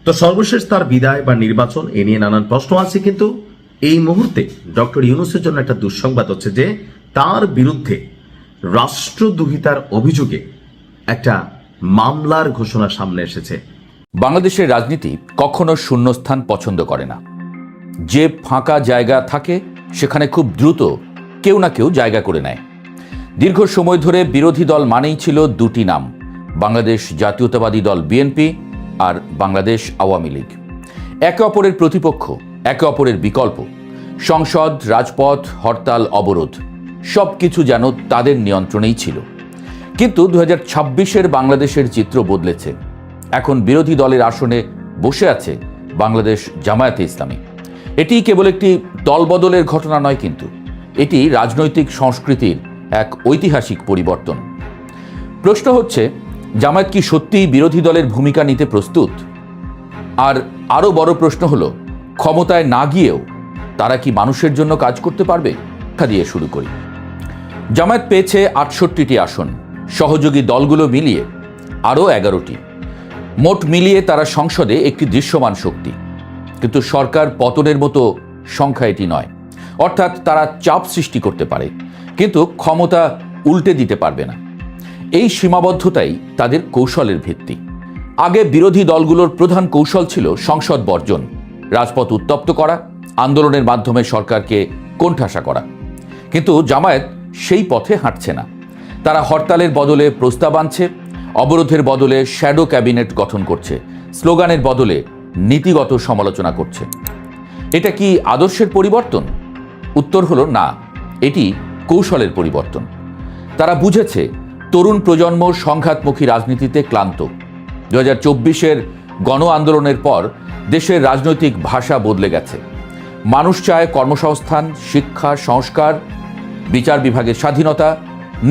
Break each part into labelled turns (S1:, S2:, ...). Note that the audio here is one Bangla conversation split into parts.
S1: তো সর্বশেষ তার বিদায় বা নির্বাচন এ নিয়ে নানান প্রশ্ন আছে, কিন্তু এই মুহূর্তে ডক্টর ইউনূসের জন্য একটা দুঃসংবাদ হচ্ছে যে তার বিরুদ্ধে রাষ্ট্রদ্রোহিতার অভিযোগে একটা মামলার ঘোষণা সামনে এসেছে।
S2: বাংলাদেশের রাজনীতি কখনো শূন্যস্থান পছন্দ করে না। যে ফাঁকা জায়গা থাকে সেখানে খুব দ্রুত কেউ না কেউ জায়গা করে নেয়। দীর্ঘ সময় ধরে বিরোধী দল মানেই ছিল দুটি নাম, বাংলাদেশ জাতীয়তাবাদী দল বিএনপি আর বাংলাদেশ আওয়ামী লীগ। একে অপরের প্রতিপক্ষ, একে অপরের বিকল্প। সংসদ, রাজপথ, হরতাল, অবরোধ সব কিছু যেন তাদের নিয়ন্ত্রণেই ছিল। কিন্তু 2026-এর বাংলাদেশের চিত্র বদলেছে। এখন বিরোধী দলের আসনে বসে আছে বাংলাদেশ জামায়াতে ইসলামী। এটি কেবল একটি দলবদলের ঘটনা নয়, কিন্তু এটি রাজনৈতিক সংস্কৃতির এক ঐতিহাসিক পরিবর্তন। প্রশ্ন হচ্ছে, জামায়াত কি সত্যিই বিরোধী দলের ভূমিকা নিতে প্রস্তুত? আর আরও বড় প্রশ্ন হলো, ক্ষমতায় না গিয়েও তারা কি মানুষের জন্য কাজ করতে পারবে? শিক্ষা দিয়ে শুরু করি। জামায়াত পেয়েছে 68টি আসন, সহযোগী দলগুলো মিলিয়ে আরও 11টি। মোট মিলিয়ে তারা সংসদে একটি দৃশ্যমান শক্তি। কিন্তু সরকার পতনের মতো সংখ্যা এটি নয়। অর্থাৎ তারা চাপ সৃষ্টি করতে পারে, কিন্তু ক্ষমতা উল্টে দিতে পারবে না। এই সীমাবদ্ধতাই তাদের কৌশলের ভিত্তি। আগে বিরোধী দলগুলোর প্রধান কৌশল ছিল সংসদ বর্জন, রাজপথ উত্তপ্ত করা, আন্দোলনের মাধ্যমে সরকারকে কোণঠাসা করা। কিন্তু জামায়াত সেই পথে হাঁটছে না। তারা হরতালের বদলে প্রস্তাব আনছে, অবরোধের বদলে শ্যাডো ক্যাবিনেট গঠন করছে, স্লোগানের বদলে নীতিগত সমালোচনা করছে। এটা কি আদর্শের পরিবর্তন? উত্তর হলো না, এটি কৌশলের পরিবর্তন। তারা বুঝেছে তরুণ প্রজন্ম সংঘাতমুখী রাজনীতিতে ক্লান্ত। 2024-এর গণ আন্দোলনের পর দেশের রাজনৈতিক ভাষা বদলে গেছে। মানুষ চায় কর্মসংস্থান, শিক্ষা, সংস্কার, বিচার বিভাগের স্বাধীনতা,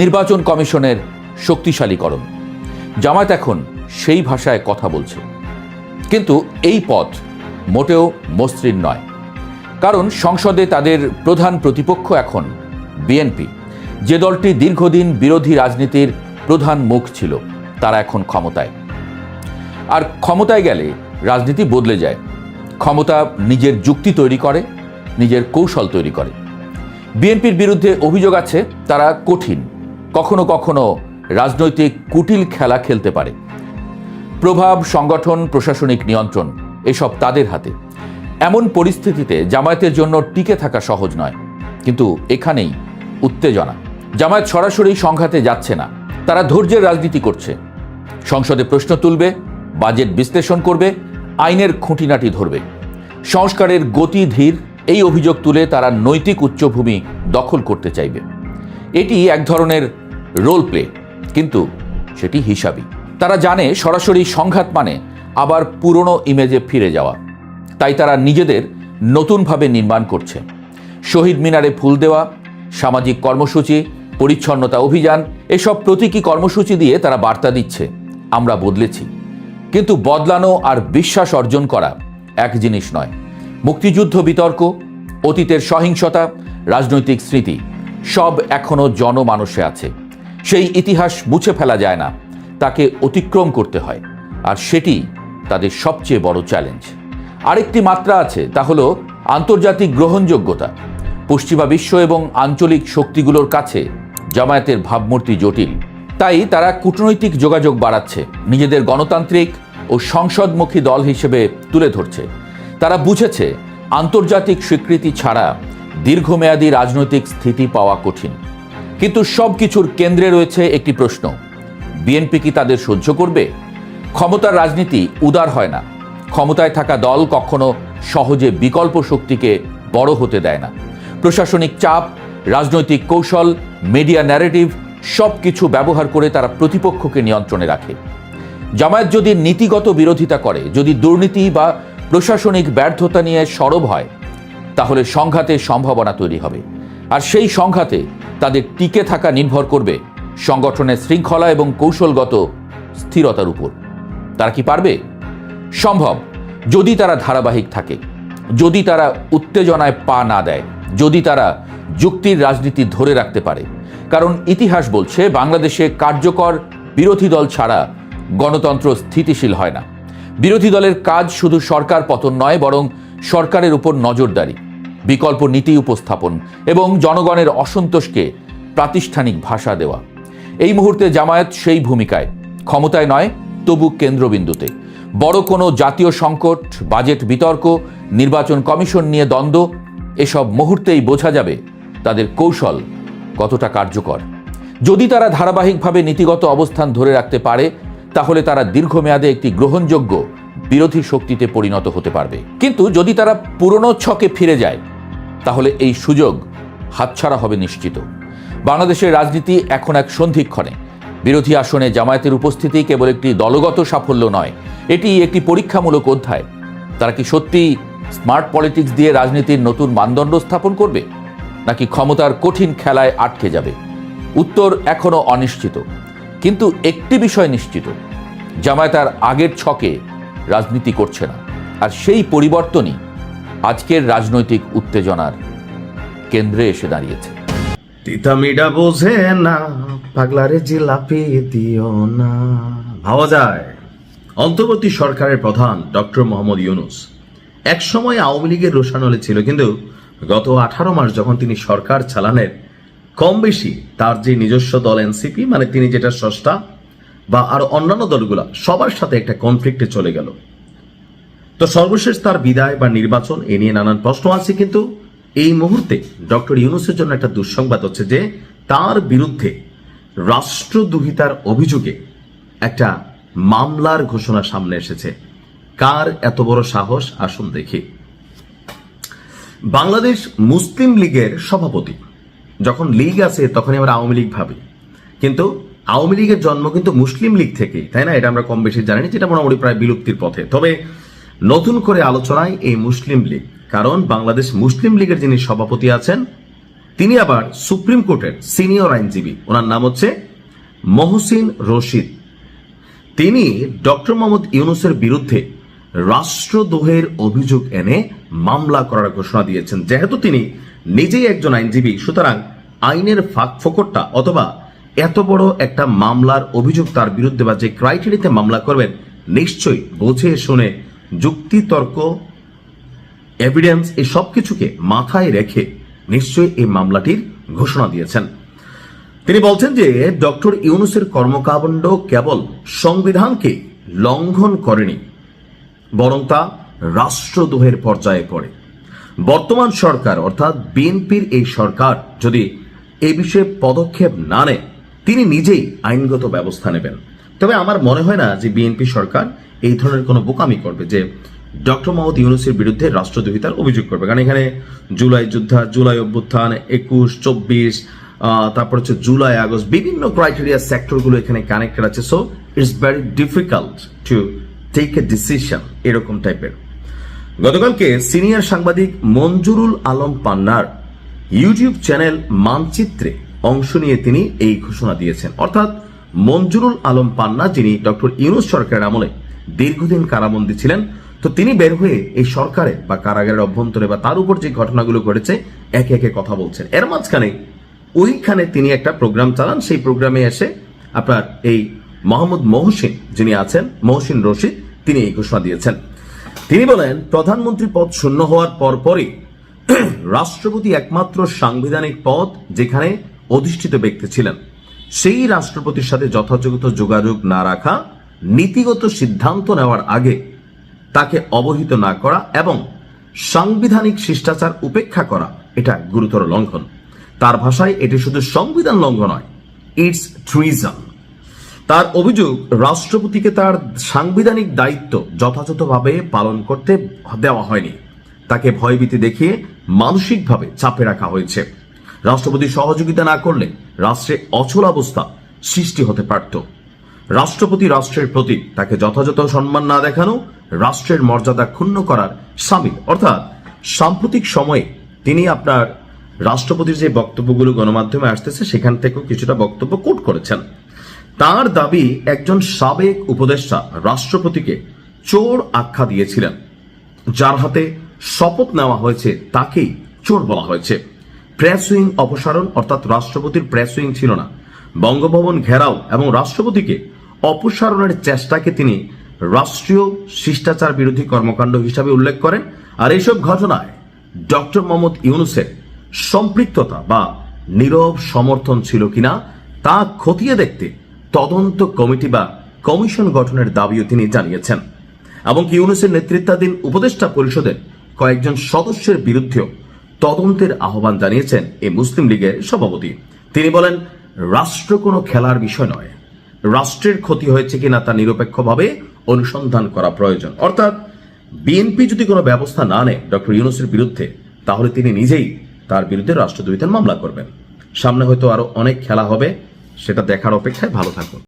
S2: নির্বাচন কমিশনের শক্তিশালীকরণ। জামায়াত এখন সেই ভাষায় কথা বলছে। কিন্তু এই পথ মোটেও মসৃণ নয়, কারণ সংসদে তাদের প্রধান প্রতিপক্ষ এখন বিএনপি, যে দলটি দীর্ঘদিন বিরোধী রাজনীতির প্রধান মুখ ছিল। তারা এখন ক্ষমতায়। আর ক্ষমতায় গেলে রাজনীতি বদলে যায়। ক্ষমতা নিজের যুক্তি তৈরি করে, নিজের কৌশল তৈরি করে। বিএনপির বিরুদ্ধে অভিযোগ আছে তারা কঠিন, কখনো কখনো রাজনৈতিক কুটিল খেলা খেলতে পারে। প্রভাব, সংগঠন, প্রশাসনিক নিয়ন্ত্রণ এসব তাদের হাতে। এমন পরিস্থিতিতে জামায়াতের জন্য টিকে থাকা সহজ নয়। কিন্তু এখানেই উত্তেজনা। জামায়াত সরাসরি সংঘাতে যাচ্ছে না, তারা ধৈর্যের রাজনীতি করছে। সংসদে প্রশ্ন তুলবে, বাজেট বিশ্লেষণ করবে, আইনের খুঁটিনাটি ধরবে। সংস্কারের গতি ধীর, এই অভিযোগ তুলে তারা নৈতিক উচ্চভূমি দখল করতে চাইবে। এটি এক ধরনের রোল প্লে, কিন্তু সেটি হিসাবি। তারা জানে সরাসরি সংঘাত মানে আবার পুরনো ইমেজে ফিরে যাওয়া। তাই তারা নিজেদের নতুনভাবে নির্মাণ করছে। শহীদ মিনারে ফুল দেওয়া, সামাজিক কর্মসূচি, পরিচ্ছন্নতা অভিযান, এসব প্রতীকী কর্মসূচি দিয়ে তারা বার্তা দিচ্ছে, আমরা বদলেছি। কিন্তু বদলানো আর বিশ্বাস অর্জন করা এক জিনিস নয়। মুক্তিযুদ্ধ বিতর্ক, অতীতের সহিংসতা, রাজনৈতিক স্মৃতি সব এখনো জনমানসে আছে। সেই ইতিহাস মুছে ফেলা যায় না, তাকে অতিক্রম করতে হয়। আর সেটি তাদের সবচেয়ে বড় চ্যালেঞ্জ। আরেকটি মাত্রা আছে, তা হলো আন্তর্জাতিক গ্রহণযোগ্যতা। পশ্চিমা বিশ্ব এবং আঞ্চলিক শক্তিগুলোর কাছে জামায়াতের ভাবমূর্তি জটিল। তাই তারা কূটনৈতিক যোগাযোগ বাড়াচ্ছে, নিজেদের গণতান্ত্রিক ও সংসদমুখী দল হিসেবে তুলে ধরছে। তারা বুঝেছে আন্তর্জাতিক স্বীকৃতি ছাড়া দীর্ঘমেয়াদী রাজনৈতিক স্থিতি পাওয়া কঠিন। কিন্তু সব কিছুর কেন্দ্রে রয়েছে একটি প্রশ্ন, বিএনপি কি তাদের সহ্য করবে? ক্ষমতার রাজনীতি উদার হয় না। ক্ষমতায় থাকা দল কখনো সহজে বিকল্প শক্তিকে বড় হতে দেয় না। প্রশাসনিক চাপ, রাজনৈতিক কৌশল, মিডিয়া ন্যারেটিভ সব কিছু ব্যবহার করে তারা প্রতিপক্ষকে নিয়ন্ত্রণে রাখে। জামায়াত যদি নীতিগত বিরোধিতা করে, যদি দুর্নীতি বা প্রশাসনিক ব্যর্থতা নিয়ে সরব হয়, তাহলে সংঘাতের সম্ভাবনা তৈরি হবে। আর সেই সংঘাতে তাদের টিকে থাকা নির্ভর করবে সংগঠনের শৃঙ্খলা এবং কৌশলগত স্থিরতার উপর। তারা কি পারবে? সম্ভব, যদি তারা ধারাবাহিক থাকে, যদি তারা উত্তেজনায় পা না দেয়, যদি তারা যুক্তির রাজনীতি ধরে রাখতে পারে। কারণ ইতিহাস বলছে বাংলাদেশে কার্যকর বিরোধী দল ছাড়া গণতন্ত্র স্থিতিশীল হয় না। বিরোধী দলের কাজ শুধু সরকার পতন নয়, বরং সরকারের উপর নজরদারি, বিকল্প নীতি উপস্থাপন এবং জনগণের অসন্তোষকে প্রাতিষ্ঠানিক ভাষা দেওয়া। এই মুহূর্তে জামায়াত সেই ভূমিকায়, ক্ষমতায় নয় তবু কেন্দ্রবিন্দুতে। বড় কোনো জাতীয় সংকট, বাজেট বিতর্ক, নির্বাচন কমিশন নিয়ে দ্বন্দ্ব, এসব মুহূর্তেই বোঝা যাবে তাদের কৌশল কতটা কার্যকর। যদি তারা ধারাবাহিকভাবে নীতিগত অবস্থান ধরে রাখতে পারে, তাহলে তারা দীর্ঘমেয়াদে একটি গ্রহণযোগ্য বিরোধী শক্তিতে পরিণত হতে পারবে। কিন্তু যদি তারা পুরনো ছকে ফিরে যায়, তাহলে এই সুযোগ হাতছাড়া হবে নিশ্চিত। বাংলাদেশের রাজনীতি এখন এক সন্ধিক্ষণে। বিরোধী আসনে জামায়াতের উপস্থিতি কেবল একটি দলগত সাফল্য নয়, এটি একটি পরীক্ষামূলক অধ্যায়। তারা কি সত্যি স্মার্ট পলিটিক্স দিয়ে রাজনীতির নতুন মানদণ্ড স্থাপন করবে, নাকি ক্ষমতার কঠিন খেলায় আটকে যাবে? উত্তর এখনো অনিশ্চিত। কিন্তু একটি বিষয় নিশ্চিত, জামায়াত আর আগের ছকে রাজনীতি করছে না। আর সেই পরিবর্তনই আজকের রাজনৈতিক উত্তেজনার কেন্দ্রে এসে দাঁড়িয়েছে।
S1: তিতামিডা বোঝে না, পাগলারে জিলাপি দিও না। ভাবা যায় অন্তর্বর্তী সরকারের প্রধান ডক্টর মোহাম্মদ ইউনূস একসময় আওয়ামী লীগের রোষানলে ছিল, কিন্তু গত 18 মাস যখন তিনি সরকার চালানের কম বেশি তার যে নিজস্ব দল এনসিপি, মানে তিনি যেটা স্রষ্টা, বা আরো অন্যান্য দলগুলা সবার সাথে একটা কনফ্লিক্টে চলে গেল। তো সর্বশেষ তার বিদায় বা নির্বাচন, এ নিয়ে নানান প্রশ্ন আছে। কিন্তু এই মুহূর্তে ডক্টর ইউনূসের জন্য একটা দুঃসংবাদ হচ্ছে যে তার বিরুদ্ধে রাষ্ট্রদ্রোহিতার অভিযোগে একটা মামলার ঘোষণা সামনে এসেছে। কার এত বড় সাহস, আসুন দেখি। বাংলাদেশ মুসলিম লীগের সভাপতি, যখন লীগ আছে তখনই আমরা আওয়ামী লীগ ভাবি, কিন্তু আওয়ামী লীগের জন্ম কিন্তু মুসলিম লীগ থেকেই, তাই না? এটা আমরা কম বেশি জানি, যেটা মোটামুটি প্রায় বিলুপ্তির পথে। তবে নতুন করে আলোচনায় এই মুসলিম লীগ, কারণ বাংলাদেশ মুসলিম লীগের যিনি সভাপতি আছেন তিনি আবার সুপ্রিম কোর্টের সিনিয়র আইনজীবী। ওনার নাম হচ্ছে মহসিন রশিদ। তিনি ডক্টর মোহাম্মদ ইউনূসের বিরুদ্ধে রাষ্ট্রদ্রোহের অভিযোগ এনে মামলা করার ঘোষণা দিয়েছেন। যেহেতু তিনি নিজেই একজন আইনজীবী, সুতরাং আইনের ফাঁক ফোকরটা অথবা এত বড় একটা মামলার অভিযোগ তার বিরুদ্ধে বা যে ক্রাইটেরিয়াতে মামলা করবেন, নিশ্চয়ই বুঝে শুনে যুক্তি, তর্ক, এভিডেন্স এই সব কিছুকে মাথায় রেখে নিশ্চয়ই এই মামলাটির ঘোষণা দিয়েছেন। তিনি বলছেন যে ডক্টর ইউনূসের কর্মকাণ্ড কেবল সংবিধানকে লঙ্ঘন করেনি, বরং তা রাষ্ট্রদ্রোহের পর্যায়ে পড়ে। বর্তমান সরকার অর্থাৎ বিএনপির এই সরকার যদি এই বিষয়ে পদক্ষেপ না নেয়, তিনি নিজেই আইনগত ব্যবস্থা নেবেন। তবে আমার মনে হয় না যে বিএনপি সরকার এই ধরনের কোনো বোকামি করবে যে ডক্টর মোহাম্মদ ইউনূসের বিরুদ্ধে রাষ্ট্রদ্রোহিতার অভিযোগ করবে। কারণ এখানে জুলাই যুদ্ধা, জুলাই অভ্যুত্থান, 21, 24, তারপর হচ্ছে জুলাই আগস্ট, বিভিন্ন ক্রাইটেরিয়া সেক্টরগুলো এখানে কানেক্টেড আছে। So it's very difficult to take a decision, এরকম টাইপের। গতকালকে সিনিয়র সাংবাদিক মঞ্জুরুল আলম পান্নার ইউটিউব চ্যানেল মানচিত্রে অংশ নিয়ে তিনি এই ঘোষণা দিয়েছেন। অর্থাৎ মঞ্জুরুল আলম পান্না, যিনি ডক্টর ইউনূস সরকারের আমলে দীর্ঘদিন কারাবন্দী ছিলেন, তো তিনি বের হয়ে এই সরকারের বা কারাগারের অভ্যন্তরে বা তার উপর যে ঘটনাগুলো ঘটেছে একে একে কথা বলছেন। এর মাঝখানে ওইখানে তিনি একটা প্রোগ্রাম চালান। সেই প্রোগ্রামে এসে আপনার এই মোহাম্মদ মহসিন যিনি আছেন, মহসিন রশিদ, তিনি এই ঘোষণা দিয়েছেন। তিনি বলেন, প্রধানমন্ত্রী পদ শূন্য হওয়ার পরপরই রাষ্ট্রপতি একমাত্র সাংবিধানিক পদ যেখানে অধিষ্ঠিত ব্যক্তি ছিলেন, সেই রাষ্ট্রপতির সাথে যথাযথ যোগাযোগ না রাখা, নীতিগত সিদ্ধান্ত নেওয়ার আগে তাকে অবহিত না করা এবং সাংবিধানিক শিষ্টাচার উপেক্ষা করা, এটা গুরুতর লঙ্ঘন। তার ভাষায় এটি শুধু সংবিধান লঙ্ঘন নয়, ইটস ট্রিজন। তার অভিযোগ, রাষ্ট্রপতিকে তার সাংবিধানিক দায়িত্ব যথাযথভাবে পালন করতে দেওয়া হয়নি, তাকে ভয়ভীতি দেখিয়ে মানসিকভাবে চাপে রাখা হয়েছে। রাষ্ট্রপতি সহযোগিতা না করলে রাষ্ট্রে অচলাবস্থা সৃষ্টি হতে পারত। রাষ্ট্রপতি রাষ্ট্রের প্রতীক, তাকে যথাযথ সম্মান না দেখানো রাষ্ট্রের মর্যাদা ক্ষুণ্ণ করার শামিল। অর্থাৎ সাম্প্রতিক সময়ে তিনি আপনার রাষ্ট্রপতির যে বক্তব্যগুলো গণমাধ্যমে আসতেছে সেখান থেকেও কিছুটা বক্তব্য কোট করেছেন। তার দাবি, একজন সাবেক উপদেষ্টা রাষ্ট্রপতিকে চোর আখ্যা দিয়েছিলেন, যার হাতে শপথ নেওয়া হয়েছে তাকেই চোর বলা হয়েছে। প্রেস উইং অপসারণ, অর্থাৎ রাষ্ট্রপতির প্রেস উইং ছিল না, বঙ্গভবন ঘেরাও এবং রাষ্ট্রপতিকে অপসারণের চেষ্টাকে তিনি রাষ্ট্রীয় শিষ্টাচার বিরোধী কর্মকাণ্ড হিসাবে উল্লেখ করেন। আর এইসব ঘটনায় ডক্টর মোহাম্মদ ইউনূসের সম্পৃক্ততা বা নীরব সমর্থন ছিল কিনা তা খতিয়ে দেখতে তদন্ত কমিটি বা কমিশন গঠনের দাবিও তিনি জানিয়েছেন। এমনকি ইউনূসের নেতৃত্বাধীন উপদেষ্টা পরিষদের কয়েকজন সদস্যের বিরুদ্ধেও তদন্তের আহ্বান জানিয়েছেন এই মুসলিম লীগের সভাপতি। তিনি বলেন, রাষ্ট্র কোনো খেলার বিষয় নয়, রাষ্ট্রের ক্ষতি হয়েছে কিনা তা নিরপেক্ষভাবে অনুসন্ধান করা প্রয়োজন। অর্থাৎ বিএনপি যদি কোনো ব্যবস্থা না নেয় ডক্টর ইউনূসের বিরুদ্ধে, তাহলে তিনি নিজেই তার বিরুদ্ধে রাষ্ট্রদ্রোহিতার মামলা করবেন। সামনে হয়তো আরো অনেক খেলা হবে, সেটা দেখার অপেক্ষায়। ভালো থাকুন।